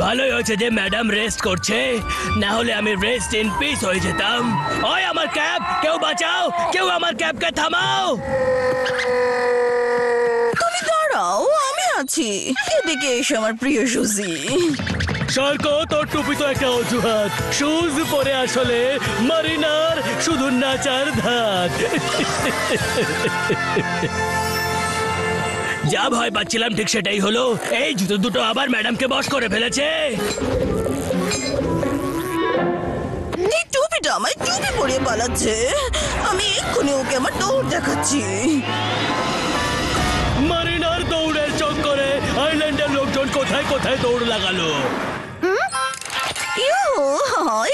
ভালোই হয়েছে যে ম্যাডাম রেস্ট করছে, না হলে আমি রেস্ট ইন পিস হয়ে যেতাম। ওই আমার ক্যাব, কেউ বাঁচাও, কেউ আমার ক্যাবকে থামাও। তুমি দাঁড়াও, আমি আছি। এদিকে এসে আমার প্রিয় সুজি। সরকো, তোর টুপি তো একটা অজুহাত। শুজ পরে আসলে মারিনার শুধু নাচার ধাত। যা ভয় পাচ্ছিলাম ঠিক সেটাই হলো। এই জুতো দুটো আবার ম্যাডামকে বশ করে ফেলেছে। এই টুপিটা আমায় টুপি পরিয়ে পালাচ্ছে। আমি এক্ষুনি ওকে আমার দৌড় দেখাচ্ছি। মারিনার দৌড়ের চক্করে আইল্যান্ডের লোকজন কোথায় কোথায় দৌড় লাগালো।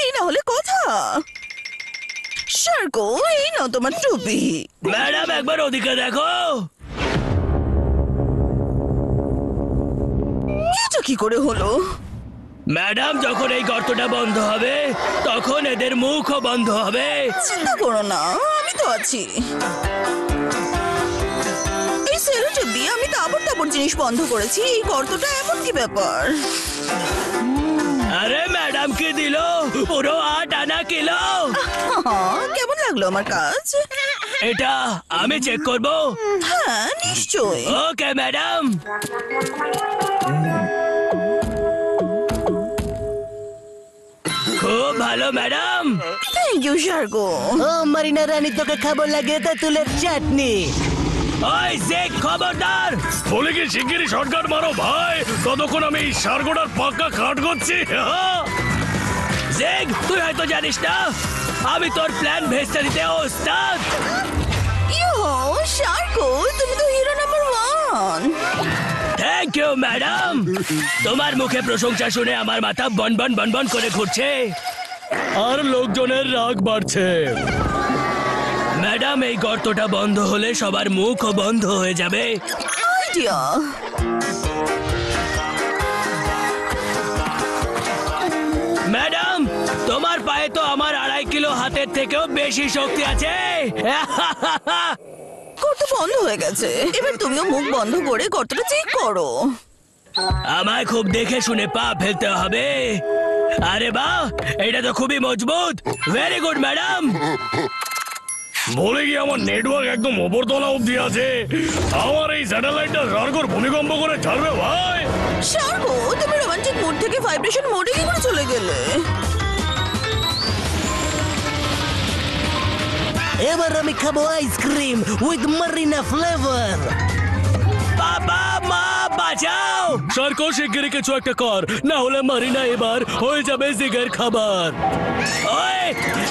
এই না হলে কথা। শার্কো, এই নাও তোমার টুপি। ম্যাডাম একবার ওদিকে দেখো। এটা কি করে হলো? ম্যাডাম, যখন এই গর্তটা বন্ধ হবে তখন এদের মুখও বন্ধ হবে। চিন্তা করো না, আমি তো আছি। এই সেলোটেপ দিয়ে আমি তাবড় তাবড় জিনিস বন্ধ করেছি। এই গর্তটা এমন কি ব্যাপার? আরে ম্যাডাম কি দিল, পুরো 8 আনা কিলো। কেমন লাগলো আমার কাজ? এটা আমি চেক করব। হ্যাঁ, নিশ্চয়ই। Okay madam. খুব ভালো ম্যাডাম। Thank you Sharko. ও মারিনা রানী, তোকে খাবো লাগে তেঁতুলের চাটনি। ওই জেক, খবরদার। বলে কি শিগগিরই শর্টকাট মারো ভাই, ততক্ষণ আমি সার্গোটার পাক্কা কাট করছি। জেক, তুই হয়তো জানিস না আমি তোর প্ল্যান ভেস্তে দিতে ওস্তাদ। শার্কো, তুমি তো hero number 1। Thank you madam. তোমার মুখে প্রশংসা শুনে আমার মাথা বনবন বনবন করে ঘুরছে আর লোকজনের রাগ বাড়ছে। ম্যাডাম, এই গর্তটা বন্ধ হলে সবার মুখও বন্ধ হয়ে যাবে। আইডিয়া। ম্যাডাম, তোমার পায়ে তো আমার 2.5 কিলো হাতের থেকেও বেশি শক্তি আছে। গর্ত বন্ধ হয়ে গেছে। এবার তুমিও মুখ বন্ধ করে গর্তটা চেক করো। আমায় খুব দেখে শুনে পা ফেলতে হবে। আরে বাহ, এটা তো খুবই মজবুত। Very good madam. বলে কি আমার নেটওয়ার্ক একদম ওপরতলা অব্দি আছে। আমার এই স্যাটেলাইটটা সার্গোর ভূমিকম্প করে ছাড়বে ভাই। শার্কো, তুমি রোমান্টিক মোড থেকে ভাইব্রেশন মোডে কি করে চলে গেলে? এবার আমি খাবো আইসক্রিম উইথ মারিনা ফ্লেভার। বাবা মা বাঁচাও। সার্গো, শিগগিরই কিছু একটা কর, না হলে মারিনা এবার হয়ে যাবে জিগের খাবার। ওই,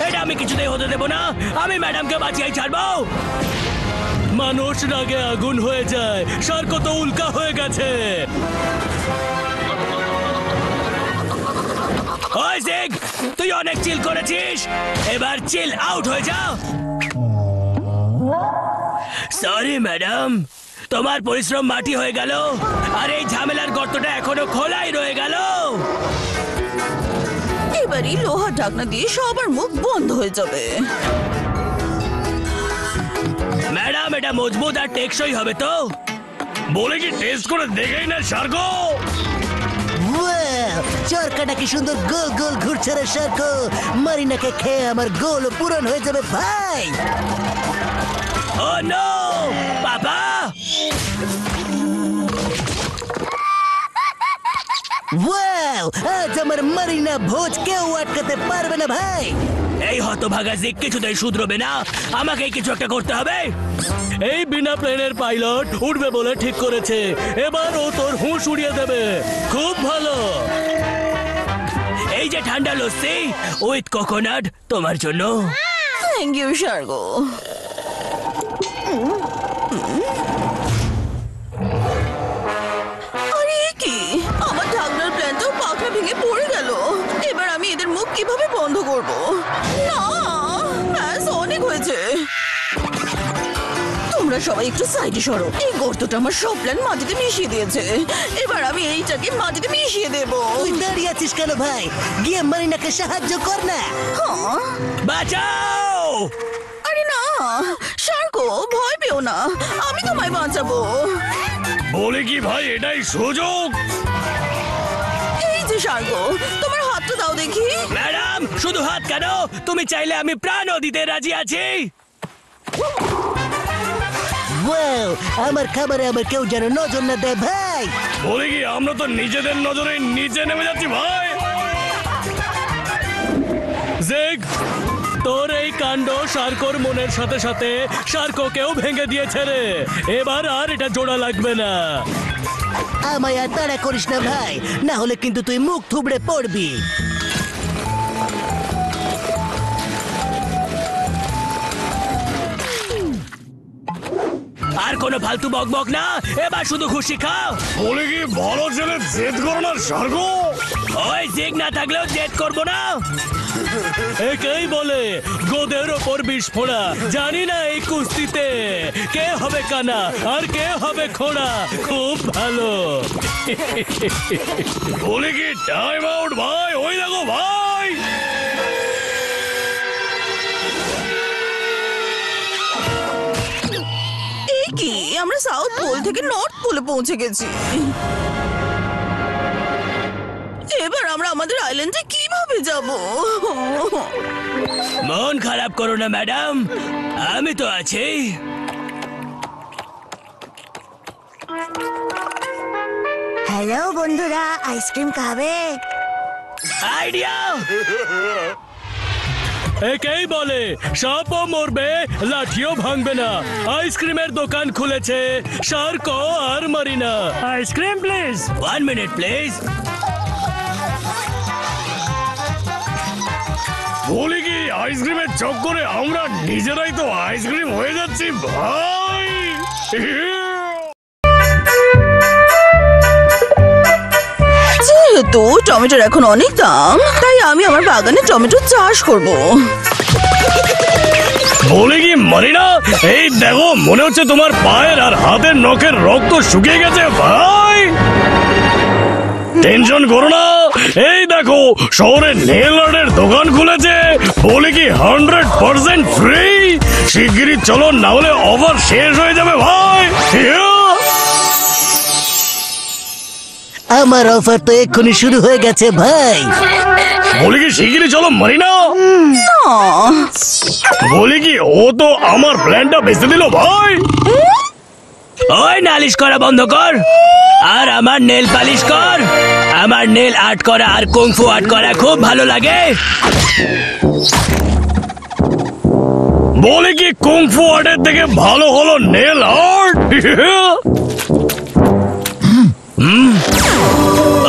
এটা আমি কিছুতেই হতে দেব না। আমি ম্যাডামকে বাঁচিয়ে ছাড়বো। মানুষ রাগে আগুন হয়ে যায়, সার্গো তো উল্কা হয়ে গেছে। ওই জিগ, তুই অনেক চিল করেছিস, এবার চিল আউট হয়ে যাও। সরি ম্যাডাম, তোমার পরিশ্রম মাটি হয়ে গেল আর এই ঝামেলার গর্তটা এখনো খোলাই রয়ে গেল। এবারই লোহার ঢাকনা দিয়ে সবার মুখ বন্ধ হয়ে যাবে। ম্যাডাম, এটা মজবুত আর টেকসই হবে তো? বলে কি টেস্ট করে দেখেই না সার্গো। চরকাটা কি সুন্দর গোল গোল ঘুরছে রে শার্কো। মারিনাকে খেয়ে আমার গোল পূরণ হয়ে যাবে ভাই। ও নো বাবা। ওয়াও, আজ আমার মারিনা ভোজ কেউ আটকাতে পারবে না ভাই। এই হতভাগা জিগ কিছুতেই শুধরবে না, আমাকেই কিছু একটা করতে হবে। এই বিনা প্লেনের পাইলট উঠবে বলে ঠিক করেছে, এবার ও তোর হুঁশ উড়িয়ে দেবে। খুব ভালো। এই যে ঠান্ডা লস্যি উইথ কোকোনাট তোমার জন্য। Thank you Sharko. আরে কি, আমার ঢাকনার প্ল্যানটাও পাখা ভেঙে পড়ে গেল। এবার আমি এদের মুখ কিভাবে বন্ধ করব? না, ব্যাস অনেক হয়েছে। তোমরা সবাই একটু সাইডে সরো। এই গর্তটা আমার সব প্ল্যান মাটিতে মিশিয়ে দিয়েছে। এবার আমি এইটাকে মাটিতে মিশিয়ে দেব। তুই দাঁড়িয়ে আছিস কেন ভাই? গিয়ে মারিনাকে সাহায্য কর না। হ্যাঁ, বাঁচাও। আরে না শার্কো, ভয় পেও না, আমি তোমায় বাঁচাবো। বলে কি ভাই, এটাই সুযোগ। এই হয়েছে সার্গো? তোমার হাতটা দাও দেখি। ম্যাডাম শুধু হাত কেন, তুমি চাইলে আমি প্রাণও দিতে রাজি আছি। ওয়াও, আমার খাবারে আমার কেউ যেন নজর না দেয় ভাই। বলে কি আমরা তো নিজেদের নজরে নিচে নেমে যাচ্ছি ভাই। জেগ, তোর এই কাণ্ড শার্কোর মনের সাথে সাথে শার্কোকেও ভেঙে দিয়েছে রে। এবার আর এটা জোড়া লাগবে না। আমায় আর তাড়া করিস না ভাই, না হলে কিন্তু তুই মুখ থুবড়ে পড়বি। আর কোনো ফালতু বকবক না, এবার শুধু খুশি খাও। বলে কি ভালো ছেলে জেদ করো না সার্গো। ওই জিগ না থাকলেও জেদ করবো না। একেই বলে গোদের ওপর বিস্ফোরা। জানি না এই কুস্তিতে কে হবে কানা আর কে হবে খোড়া। খুব ভালো। বলে কি টাইম আউট ভাই, ওই দেখো ভাই। এই কি, আমরা সাউথ পোল থেকে নর্থ পোলে পৌঁছে গেছি। এবার আমরা আমাদের আইল্যান্ডে কিভাবে যাব? মন খারাপ করো না ম্যাডাম, আমি তো আছি। হ্যালো বন্ধুরা, আইসক্রিম খাবে? আইডিয়া। একেই বলে সাপও মরবে লাঠিও ভাঙবে না। আইসক্রিমের দোকান খুলেছে শার্কো আর Marina. Ice cream please. 1 minute please. বলে কি আইসক্রিমের চক্করে আমরা নিজেরাই তো আইসক্রিম হয়ে যাচ্ছি ভাই। যেহেতু টমেটোর এখন অনেক দাম, তাই আমি আমার বাগানে টমেটো চাষ করব। বলে কি মারিনা, এই দেখো মনে হচ্ছে তোমার পায়ের আর হাতের নখের রক্ত শুকিয়ে গেছে ভাই। টেনশন করো না, এই দেখো শহরে নেল আর্টের দোকান খুলেছে। বলে কি 100% ফ্রি। শিগগিরই চলো, না হলে অফার শেষ হয়ে যাবে ভাই। আমার অফার তো এক্ষুনি শুরু হয়ে গেছে ভাই। বলি কি শিগগিরই চলো মারিনা। বলি কি ও তো আমার প্ল্যানটা বেঁচে দিল ভাই। ওই নালিশ করা বন্ধ কর আর আমার নেল পালিশ কর। আমার নেল আর্ট করা আর কুংফু আর্ট করা খুব ভালো লাগে। বলে কি কুংফু আর্টের থেকে ভালো হলো নেল আর্ট।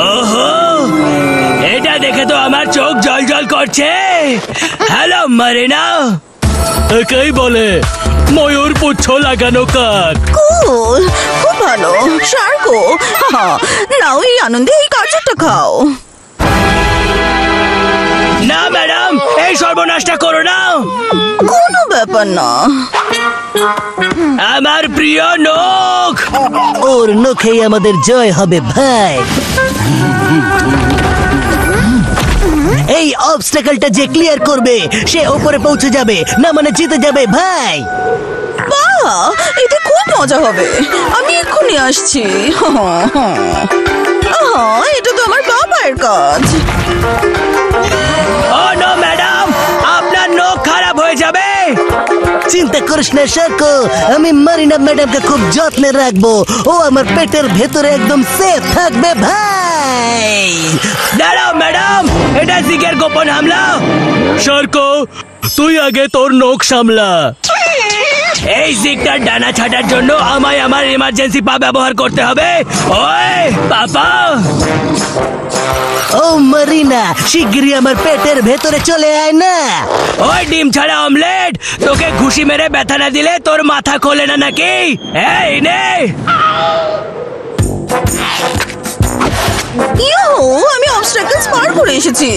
ওহো, এটা দেখে তো আমার চোখ জল জল করছে। Hello Marina. একেই বলে ময়ূর পুচ্ছ লাগানো কাক। কুল, খুব ভালো। সার্গো, নাও এই আনন্দে এই গাজরটা খাও। না ম্যাডাম, এই সর্বনাশটা করো না। কোনো ব্যাপার না। আমার প্রিয় নখ। ওর নখেই আমাদের জয় হবে ভাই। এই অবস্টাকলটা যে ক্লিয়ার করবে সে ওপরে পৌঁছে যাবে, না মানে জিতে যাবে ভাই। বাহ, এতে খুব মজা হবে। আমি এক্ষুনি আসছি। এটা তো আমার বাবার কাজ। ও নো ম্যাডাম, আপনার নখ খারাপ হয়ে যাবে। চিন্তা করিস না শার্কো, আমি মারিনা ম্যাডামকে খুব যত্নে রাখবো। ও আমার পেটের ভেতরে একদম সেফ থাকবে ভাই। দাঁড়াও ম্যাডাম, এটা জিগের গোপন হামলা। শার্কো, তুই আগে তোর নখ সামলা। এই জিগটার ডানা ছাটার জন্য আমায় আমার ইমার্জেন্সি পা ব্যবহার করতে হবে। ওই পাপা। ও মারিনা, শিগগিরই আমার পেটের ভেতরে চলে আয় না। ওই ডিম ছাড়া অমলেট, তোকে ঘুষি মেরে ব্যথা না দিলে তোর মাথা খোলে না নাকি? এই নে। আমি অবস্ট্রাকলস পার করে এসেছি।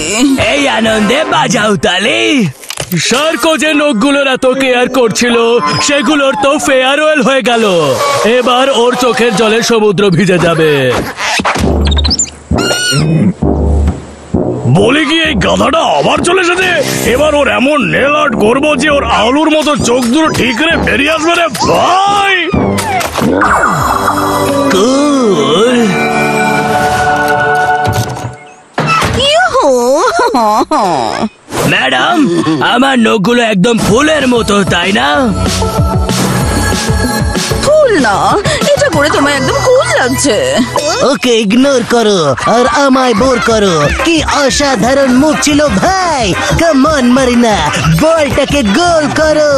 এই আনন্দে বাজাও তালি। শার্কো যে নখগুলোর এত কেয়ার করছিল সেগুলোর তো ফেয়ারওয়েল হয়ে গেল। এবার ওর চোখের জলে সমুদ্র ভিজে যাবে। বলি কি এই গাধাটা আবার চলে এসেছে। এবার ওর এমন নেল আর্ট করবো যে ওর আলুর মতো চোখ দুটো ঠিক করে বেরিয়ে আসবে রে ভাই। কুল। ম্যাডাম, আমার নখগুলো একদম ফুলের মতো, তাই না? ফুল না, এটা করে তোমায় একদম কুল লাগছে। ওকে ইগনোর করো আর আমায় বোর করো। কি অসাধারণ মুখ ছিল ভাই। কাম অন মারিনা, বলটাকে গোল করো।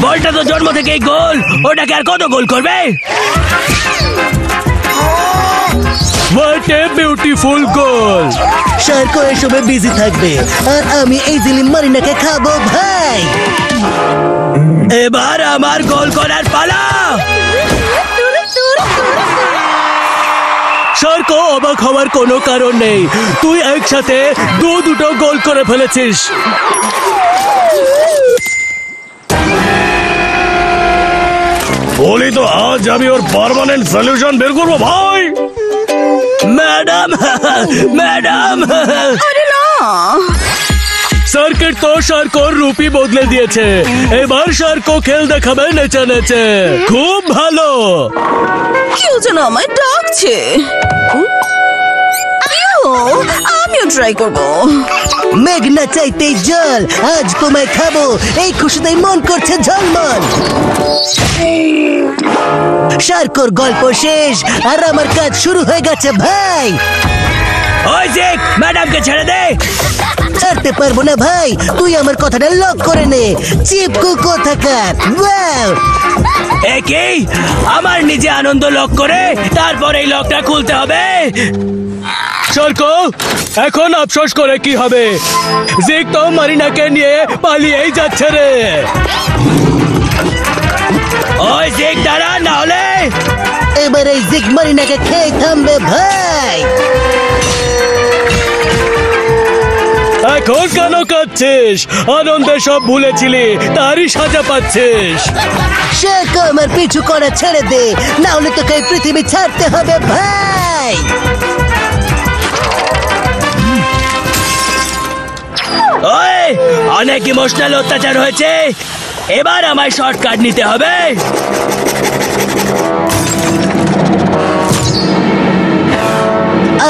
বলটা তো জন্ম থেকেই গোল, ওটাকে আর কত গোল করবে? What a beautiful goal! শার্কো এসবে বিজি থাকবে আর আমি ইজিলি মারিনাকে খাবো ভাই। এবার আমার গোল করার পালা। শার্কো, অবাক হওয়ার কোনো কারণ নেই। তুই একসাথে দুটো গোল করে ফেলেছিস। বলি তো আজ আমি ওর পার্মানেন্ট সলিউশন বের করবো ভাই। ম্যাডাম, ম্যাডাম, আরে না, সার্কিট তো শার্কোর রূপই বদলে দিয়েছে। এবার শার্কো খেল দেখাবে নেচে নেচে। খুব ভালো। কেউ যেন আমায় ডাকছে। আমিও ট্রাই করবো। মেঘ না চাইতেই জল, আজ তোমায় খাবো। এই খুশিতেই মন করছে ঝলমল। শার্কোর গল্প শেষ আর আমার কাজ শুরু হয়ে গেছে ভাই। ওই যে ম্যাডামকে ছেড়ে দে। ছাড়তে পারবো না ভাই, তুই আমার কথাটা লক করে নে। চিপকু কোথাকার। ওয়াও, একই আমার নিজে আনন্দ লক করে তারপর এই লকটা খুলতে হবে। শার্কো, এখন আফসোস করে কি হবে? জিক তো মারিনাকে নিয়ে পালিয়েই যাচ্ছে রে। ওই জিক দাঁড়া, না হলে এবার এই জিগ মারিনাকে খেয়ে থামবে ভাই। এখন কেন কাঁদছিস? আনন্দে সব ভুলেছিলি, তারই সাজা পাচ্ছিস। শার্কো, আমার পিছু করা ছেড়ে দে, না হলে তোকে এই পৃথিবী ছাড়তে হবে ভাই। ওই, অনেক ইমোশনাল অত্যাচার হয়েছে, এবার আমায় শর্টকাট নিতে হবে।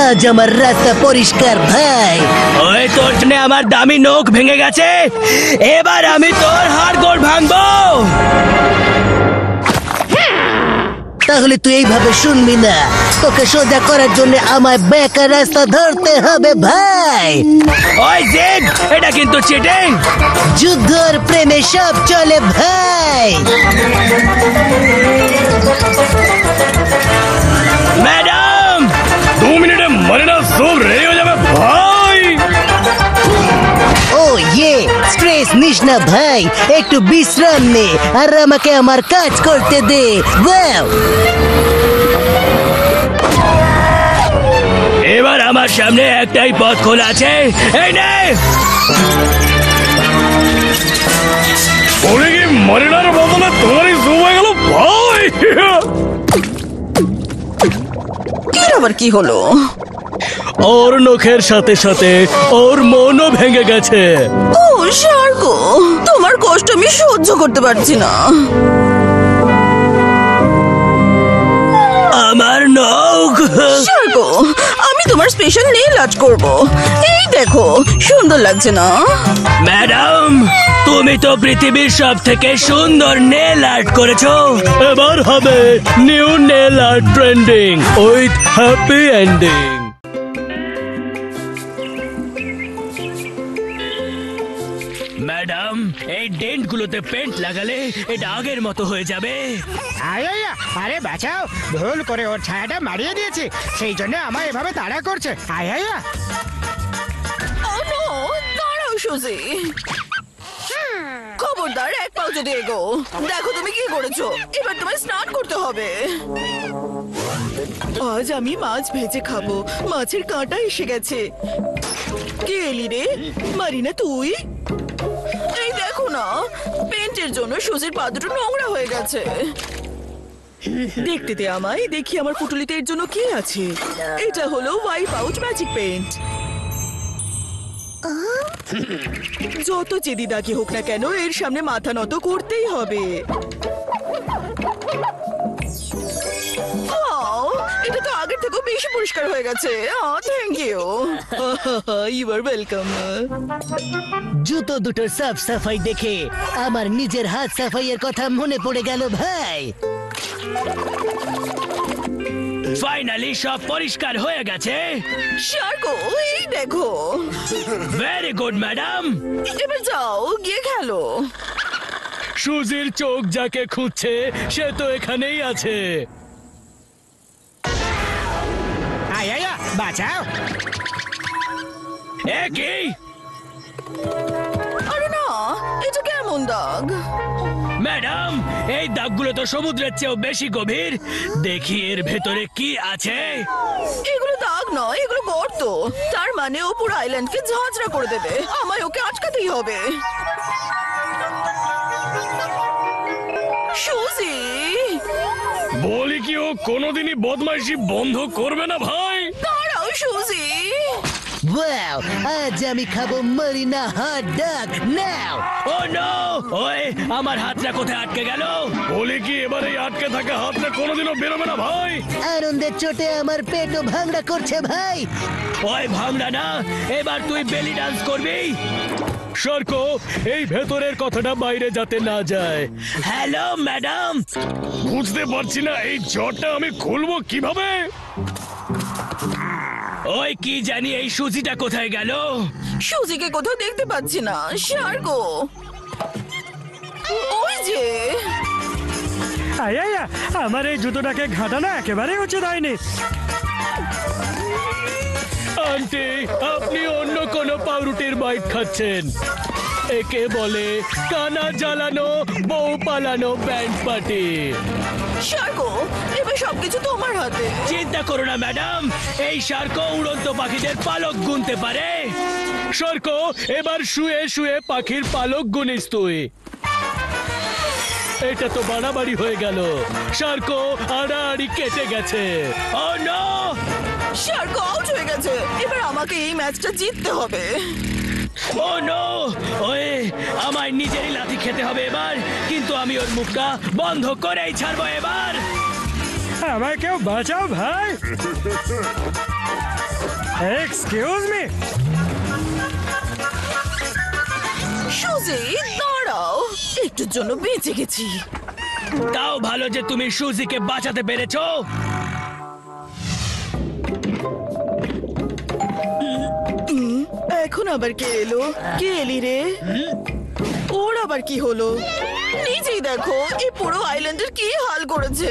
আজ আমার রাস্তা পরিষ্কার ভাই। ওই, তোর জন্য আমার দামি নখ ভেঙে গেছে, এবার আমি তোর হাড়গোড় ভাঙবো। তাহলে তুই এইভাবে শুনবি না, তোকে সোজা করার জন্য আমায় বেকার রাস্তা ধরতে হবে ভাই। ওই জিগ, এটা কিন্তু চিটিং। যুদ্ধর প্রেমে সব চলে ভাই। ম্যাডাম, 2 মিনিটে মারিনা সব রেডি হয়ে যাবে ভাই। ও ইয়ে, স্ট্রেস নিস না ভাই, একটু বিশ্রাম নে আর আমাকে আমার কাজ করতে দে। ওয়াও, এবার আমার সামনে একটাই পথ খোলা আছে, এই নে। বলি কি মারিনার বদলে তোমারই জুম হয়ে গেল ভাই। এর আবার কি হলো? ওর নখের সাথে সাথে ওর মনও ভেঙে গেছে। ও শার্কো, তোমার কষ্ট আমি সহ্য করতে পারছি না। আমার নখ। শার্কো, আমি তোমার স্পেশাল নেইল আর্ট করব। এই দেখো, সুন্দর লাগছে না? ম্যাডাম, তুমি তো পৃথিবীর সব থেকে সুন্দর নেল আর্ট করেছো। এবার হবে new nail art trending with happy ending. Madam, এই ডেন্ট গুলোতে পেন্ট লাগালে এটা আগের মতো হয়ে যাবে। আরে বাঁচাও, ভুল করে ওর ছায়াটা মারিয়ে দিয়েছি, সেই জন্য আমার এভাবে তাড়া করছে। আয়া ও নো, দাঁড়াও সুজি। খবরদার, এক পাও যদি এগো। দেখো তুমি কি করেছো, এবার তোমায় স্নান করতে হবে। আজ আমি মাছ ভেজে খাবো, মাছের কাঁটা এসে গেছে। কে এলি রে? মারিনা তুই? এই দেখো না, পেন্টের জন্য সুজির পা দুটো নোংরা হয়ে গেছে। দেখতে দে আমায়, দেখি আমার পুটুলিতে এর জন্য কি আছে। এটা হলো ওয়াইপ আউট ম্যাজিক পেন্ট। যত জেদি দাগি হোক না কেন, এর সামনে মাথা নত করতেই হবে। এটা তো আগের থেকেও বেশি পরিষ্কার হয়ে গেছে। Thank you. You are welcome. জুতো দুটোর সাফ সাফাই দেখে আমার নিজের হাত সাফাইয়ের কথা মনে পড়ে গেল ভাই। ফাইনালি সব পরিষ্কার হয়ে গেছে। শার্কো, এই দেখো। Very good madam. এবার যাও গিয়ে খেলো। সুজির চোখ যাকে খুঁজছে সে তো এখানেই আছে। আয়া বাঁচাও। এ কি? আরে না, এটা কেমন দাগ? ম্যাডাম, এই দাগগুলো তো সমুদ্রের চেয়েও বেশি গভীর। দেখি এর ভেতরে কি আছে। এগুলো দাগ নয়, এগুলো গর্ত। তার মানে ও পুরো আইল্যান্ডকে ঝাঁঝরা করে দেবে। আমায় ওকে আটকাতেই হবে। সুজি, বলি কি ও কোনোদিনই বদমাইশি বন্ধ করবে না ভাই? দাঁড়াও সুজি। ওয়াও, আজ আমি খাবো মরিনা হট ডগ। নাও ও নো! ওই আমার হাতটা কোথায় আটকে গেল? বলি কি এবার এই আটকে থাকা হাতটা কোনোদিনও বেরোবে না ভাই? আনন্দের চোটে আমার পেটও ভাঙড়া করছে ভাই। ওই ভাঙনা না, এবার তুই বেলি ডান্স করবি। সরকো, এই ভেতরের কথাটা বাইরে যাতে না যায়। Hello madam. বুঝতে পারছি না এই জটটা আমি খুলবো কিভাবে। ওই কি জানি এই সুজিটা কোথায় গেল? সুজিকে কোথাও দেখতে পাচ্ছি না। শার্কো, ওই যে। আয়া আমার এই জুতোটাকে ঘাটানো একেবারে উচিত হয়নি। আন্টি, আপনি অন্য কোনো পাউরুটির বাইট খাচ্ছেন। একে বলে কানা জ্বালানো বউ পালানো ব্যান্ড পার্টি। শার্কো, এবার সবকিছু তোমার হাতে। চিন্তা করো না ম্যাডাম, এই শার্কো উড়ন্ত পাখিদের পালক গুনতে পারে। শার্কো, এবার শুয়ে শুয়ে পাখির পালক গুনিস তুই। এটা তো বাড়াবাড়ি হয়ে গেল। শার্কো আড়াআড়ি কেটে গেছে। ও নো! শার্কো আউট হয়ে গেছে। এবার আমাকে এই ম্যাচটা জিততে হবে। ও নো! ওই আমায় নিজেরই লাথি খেতে হবে এবার, কিন্তু আমি ওর মুখটা বন্ধ করেই ছাড়বো এবার। আমায় কেউ বাঁচাও ভাই। Excuse me. সুজি, দাঁড়াও, একটুর জন্য বেঁচে গেছি। তাও ভালো যে তুমি সুজিকে বাঁচাতে পেরেছো। এখন আবার কে এলো? কে এলি রে? ওর আবার কি হলো? নিজেই দেখো এই পুরো আইল্যান্ডের কি হাল করেছে।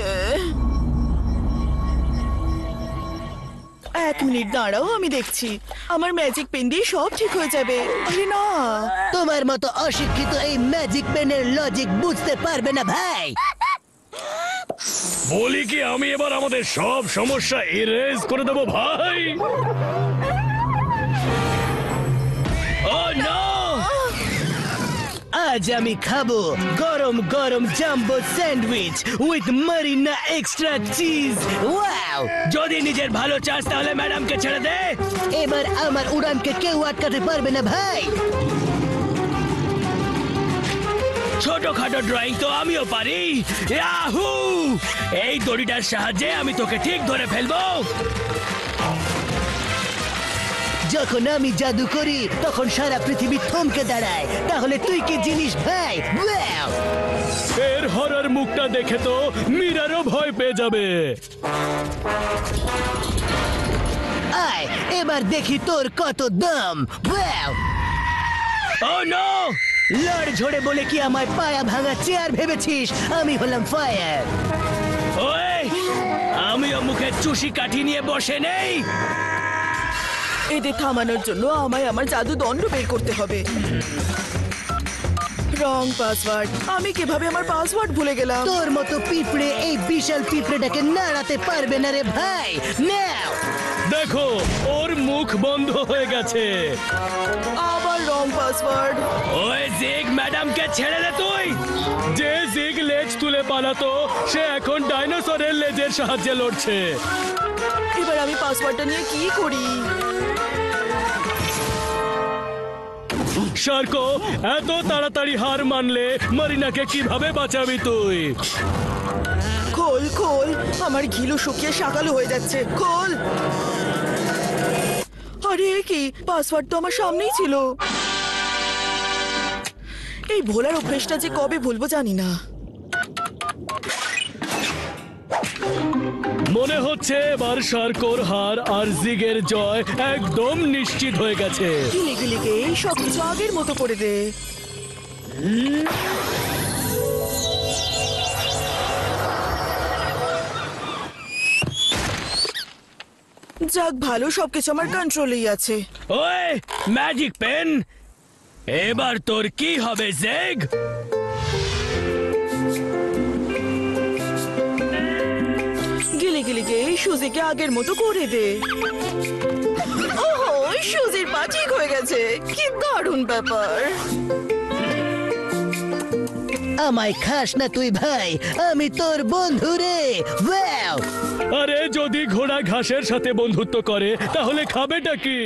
এক মিনিট দাঁড়াও, আমি দেখছি। আমার ম্যাজিক পেন দিয়ে সব ঠিক হয়ে যাবে। আরে না, তোমার মতো অশিক্ষিত এই ম্যাজিক পেনের লজিক বুঝতে পারবে না ভাই। বলি কি আমি এবার আমাদের সব সমস্যা ইরেজ করে দেবো ভাই। ও নো! আজ আমি খাবো গরম গরম jumbo sandwich with Marina extra cheese. Wow! যদি নিজের ভালো চাস তাহলে ম্যাডামকে ছেড়ে দে। এবার আমার উড়ানকে কেউ আটকাতে পারবে না ভাই। ছোটখাটো ড্রয়িং তো আমিও পারি। ইয়াহু! এই দড়িটার সাহায্যে আমি তোকে ঠিক ধরে ফেলবো। যখন আমি জাদু করি তখন সারা পৃথিবী থমকে দাঁড়ায়। তাহলে তুই কি জিনিস ভাই? ওয়াও! এর হরর মুখটা দেখে তো মীরারও ভয় পেয়ে যাবে। আয় এবার দেখি তোর কত দম। ওয়াও! ও নো! লড় ঝড়ে বলে কি আমায় পায়া ভাঙা চেয়ার ভেবেছিস? আমি হলাম ফায়ার। ওই আমিও মুখে চুষি কাঠি নিয়ে বসে নেই। এদের থামানোর জন্য আমায় আমার জাদু দণ্ড বের করতে হবে। রং পাসওয়ার্ড। আমি কিভাবে আমার পাসওয়ার্ড ভুলে গেলাম? তোর মতো পিঁপড়ে এই বিশাল পিঁপড়েটাকে নাড়াতে পারবে না রে ভাই। নাও দেখো, ওর মুখ বন্ধ হয়ে গেছে। আবার রং পাসওয়ার্ড। ওই জিগ ম্যাডামকে ছেড়ে দে তুই। যে জিগ লেজ তুলে পালাতো সে এখন ডাইনোসরের লেজের সাহায্যে লড়ছে। এবার আমি পাসওয়ার্ডটা নিয়ে কি করি? শার্কো, এত তাড়াতাড়ি হার মানলে মারিনাকে কিভাবে বাঁচাবি তুই? খোল খোল, আমার ঘিলু শুকিয়ে শাকালো হয়ে যাচ্ছে, খোল। আরে কি, পাসওয়ার্ড তো আমার সামনেই ছিল। এই ভোলার অভ্যেসটা যে কবে ভুলবো জানি না। মনে হচ্ছে এবার শার্কোর হার আর জিগের জয় একদম নিশ্চিত হয়ে গেছে। গিলি গিলিকে সবকিছু আগের মতো করে দে। যাক ভালো, সবকিছু আমার কন্ট্রোলেই আছে। ওই ম্যাজিক পেন, এবার তোর কি হবে জেগ? গিলি গিলিকে সুজিকে আগের মতো করে দে। ওহো, সুজির পা ঠিক হয়ে গেছে, কি দারুণ ব্যাপার। আমায় খাস না তুই ভাই, আমি তোর বন্ধু রে। ওয়াও! আরে যদি ঘোড়া ঘাসের সাথে বন্ধুত্ব করে তাহলে খাবেটা কি?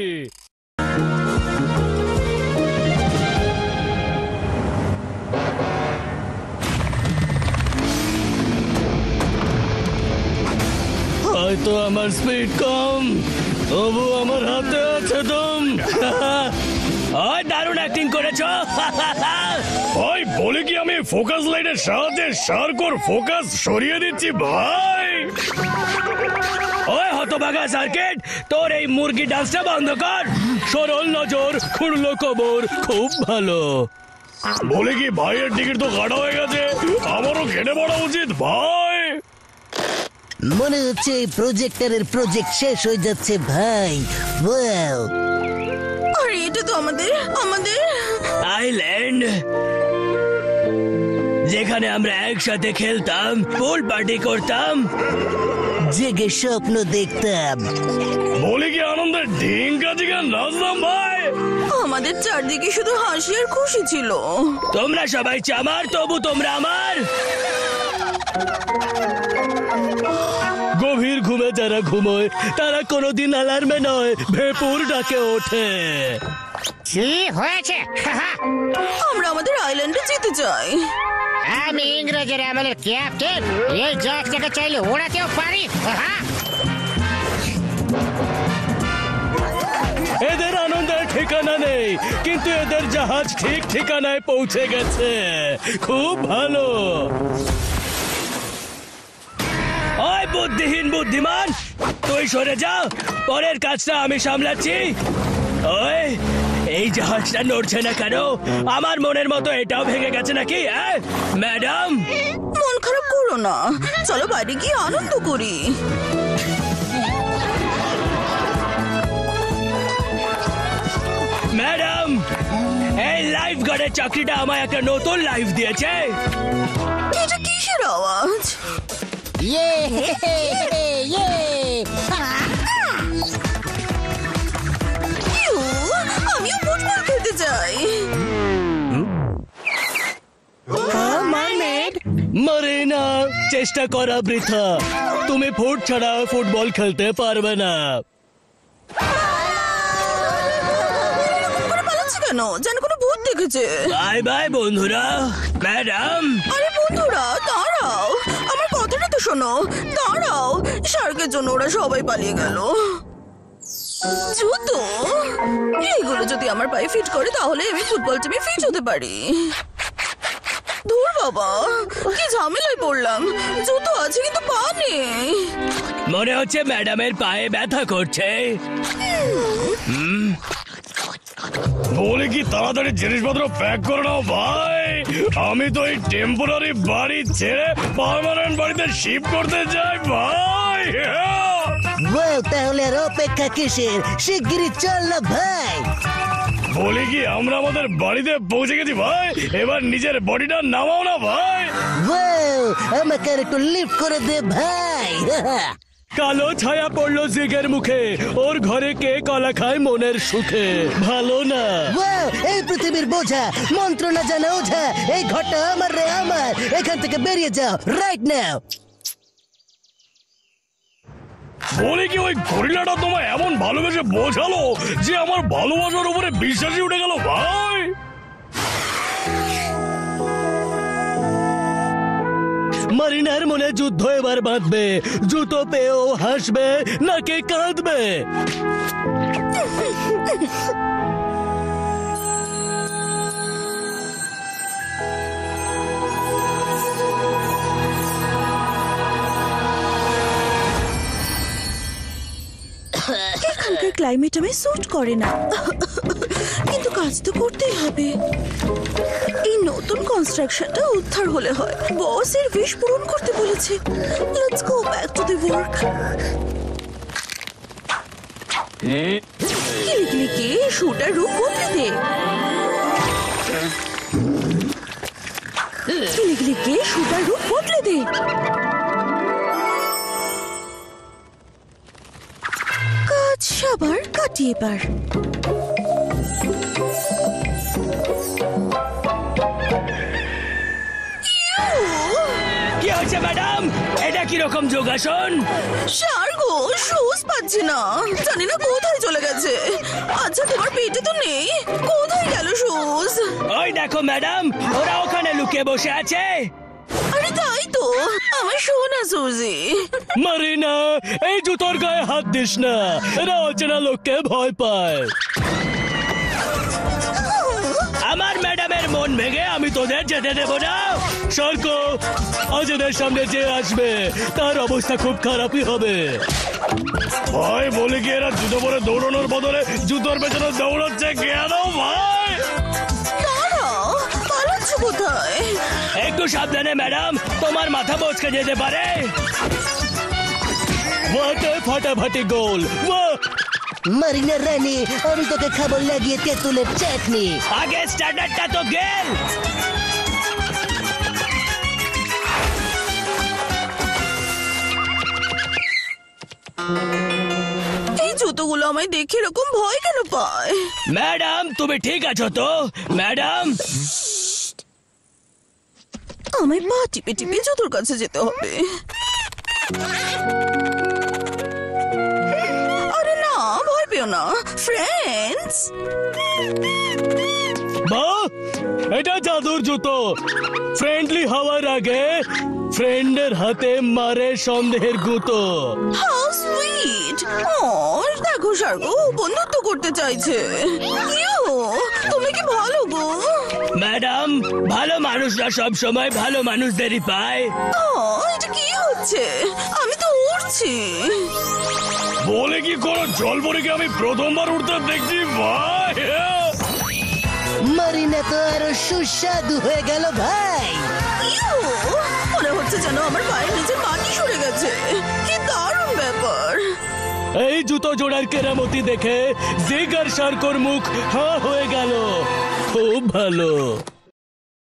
হয়তো আমার স্পিড কম, তবু আমার হাতে আছে দম। ওই দারুণ অ্যাক্টিং করেছো। ভাই বলে কি আমি ফোকাস লাইটের সাহায্যে শার্কোর ফোকাস সরিয়ে দিচ্ছি ভাই। ওই হতভাগা সার্কিট, তোর এই মুরগি ডান্সটা বন্ধ কর। সরল নজর, খুঁড়লো কবর, খুব ভালো। বলে কি ভাইয়ের টিকিট তো কাটা হয়ে গেছে, আমারও কেটে পড়া উচিত ভাই। মনে হচ্ছে এই প্রজেক্টরের প্রজেক্ট শেষ হয়ে যাচ্ছে ভাই। ওয়াও! আরে এটা তো আমাদের আইল্যান্ড, যেখানে আমরা একসাথে খেলতাম, পুল পার্টি করতাম। জেগে স্বপ্ন দেখতাম। বলে কি আনন্দের ঢিঙ্কা জিগা নাচলাম ভাই। আমাদের চারদিকে শুধু হাসি আর খুশি ছিল। তোমরা সবাই চামার, তবু তোমরা আমার। গভীর ঘুমে যারা ঘুমোয় তারা কোনোদিন অ্যালার্মে নয়, ভেপুর ডাকে ওঠে। কি হয়েছে? আমরা আমাদের আইল্যান্ডে যেতে চাই। আমি ইংরেজের আমলের ক্যাপ্টেন, এই জাহাজটাকে চাইলে ওড়াতেও পারি। এদের আনন্দের ঠিকানা নেই, কিন্তু এদের জাহাজ ঠিক ঠিকানায় পৌঁছে গেছে। খুব ভালো। ওই বুদ্ধিহীন বুদ্ধিমান, তুই সরে যা, পরের কাজটা আমি সামলাচ্ছি। ওই এই জাহাজটা নড়ছে না কেন? আমার মনের মতো এটাও ভেঙে গেছে নাকি? ম্যাডাম, মন খারাপ করো না, চলো বাইরে গিয়ে আনন্দ করি। ম্যাডাম, এই লাইফ গার্ডের চাকরিটা আমায় একটা নতুন লাইফ দিয়েছে। এটা কিসের আওয়াজ? ইয়ে ইয়ে! ইউ, আমিও ফুটবল খেলতে চাই। মরে না, চেষ্টা করা বৃথা। তুমি ফুট ছাড়া ফুটবল খেলতে পারবে না। পালাচ্ছি কেন? যেন কোনো ভূত দেখেছে। বাই বাই বন্ধুরা। ম্যাডাম, আরে বন্ধুরা দাঁড়াও, আমার কথাটা তো শোনো। দাঁড়াও, শার্কের জন্য ওরা সবাই পালিয়ে গেল। জুতো এইগুলো যদি আমার পায়ে ফিট করে তাহলে আমি ফুটবল টিমে ফিট হতে পারি। ধুর বাবা, কি ঝামেলায় পড়লাম। জুতো আছে কিন্তু পা নেই। মনে হচ্ছে ম্যাডামের পায়ে ব্যথা করছে। বলে কি তাড়াতাড়ি জিনিসপত্র প্যাক করে নাও ভাই, আমি তো এই টেম্পোরারি বাড়ি ছেড়ে পার্মানেন্ট বাড়িতে শিফট করতে চাই ভাই। ওয়াও! তাহলে আর অপেক্ষা কিসের? শিগগিরই চল না ভাই। বলি কি আমরা আমাদের বাড়িতে পৌঁছে গেছি ভাই, এবার নিজের বডিটা নামাও না ভাই। ওয়াও! আমাকে আর একটু লিফট করে দে ভাই। কালো ছায়া পড়লো জিগের মুখে, ওর ঘরে কে কলা খায় মনের সুখে। ভালো না। ওয়াও! এই পৃথিবীর বোঝা, মন্ত্র না জানা ওঝা, এই ঘরটা আমার রে আমার। এখান থেকে বেরিয়ে যাও রাইট নাও। বলে কি ওই গরিলাটা তোমায় এমন ভালোবেসে বোঝালো যে আমার ভালোবাসার উপরে বিশ্বাসই উঠে গেল ভাই। মারিনার মনে যুদ্ধ এবার বাঁধবে। জুতো পেয়েও হাসবে নাকি কাঁদবে? এখানকার ক্লাইমেট আমি স্যুট করে না, কিন্তু কাজ তো করতেই হবে। এই নতুন কনস্ট্রাকশনটা উদ্ধার হলে হয়। বস এর উইশ পূরণ করতে বলেছে। Let's go back to the work. কিলিকিলিকে শুটার রূপ বদলে দে। কিলিকিলিকে শুটার রূপ বদলে দে। কাজ সাবার কাটি এবার। কি হচ্ছে ম্যাডাম? এটা কিরকম যোগাসন? শার্গো শুজ পাচ্ছি না, জানি না কোথায় চলে গেছে। আচ্ছা তোমার পেটে তো নেই, কোথায় গেল শুজ? ওই দেখো ম্যাডাম, ওরা ওখানে লুকিয়ে বসে আছে। আরে তাই তো, আমার সোনা সুজি। মারিনা, এই জুতোর গায়ে হাত দিস না, এরা অচেনা লোককে ভয় পায়। আমার ম্যাডামের মন ভেঙে আমি তোদের যেতে দেব না। সরকো, আজ এদের সামনে যে আসবে তার অবস্থা খুব খারাপই হবে। ভাই বলে কি এরা জুতো পরে দৌড়ানোর বদলে জুতোর পেছনে দৌড়াচ্ছে কেন ভাই? দাঁড়াও, পালাচ্ছ কোথায়? একটু সাবধানে ম্যাডাম, তোমার মাথা বচকে যেতে পারে। ওয়াতে ফাটাফাটি গোল। বাহ! মারিনা রানী, আমি তোকে খাবো লাগিয়ে তেঁতুলের চাটনি। আগে স্ট্যান্ডার্ডটা তো গেল। এই জুতোগুলো আমায় দেখে এরকম ভয় কেন পায়? ম্যাডাম, তুমি ঠিক আছো তো? ম্যাডাম, আমায় পা টিপে টিপে জুতোর কাছে যেতে হবে। আরে না, ভয় পেও না ফ্রেন্ডস। বাহ! এটা জাদুর জুতো। ফ্রেন্ডলি হওয়ার আগে ফ্রেন্ডের হাতে মারে সন্দেহের গুতো। How sweet! ও দেখো শার্গো, বন্ধুত্ব করতে চাইছে। ইউ, তুমি কি ভালো গো? ম্যাডাম, ভালো মানুষরা সব সময় ভালো মানুষদেরই পায়। ও, এটা কি হচ্ছে? আমি তো উড়ছি। বলে কি কোনো জলপরীকে আমি প্রথমবার উঠতে দেখছি ভাই। মারিনা তো আরো সুস্বাদু হয়ে গেল ভাই। ইউ, মনে হচ্ছে যেন আমার পায়ের নিচে মাটি সরে গেছে। কি দারুণ ব্যাপার। এই জুতো জোড়ার কেরামতি দেখে জিগার শার্কোর মুখ হা হয়ে গেল। খুব ভালো।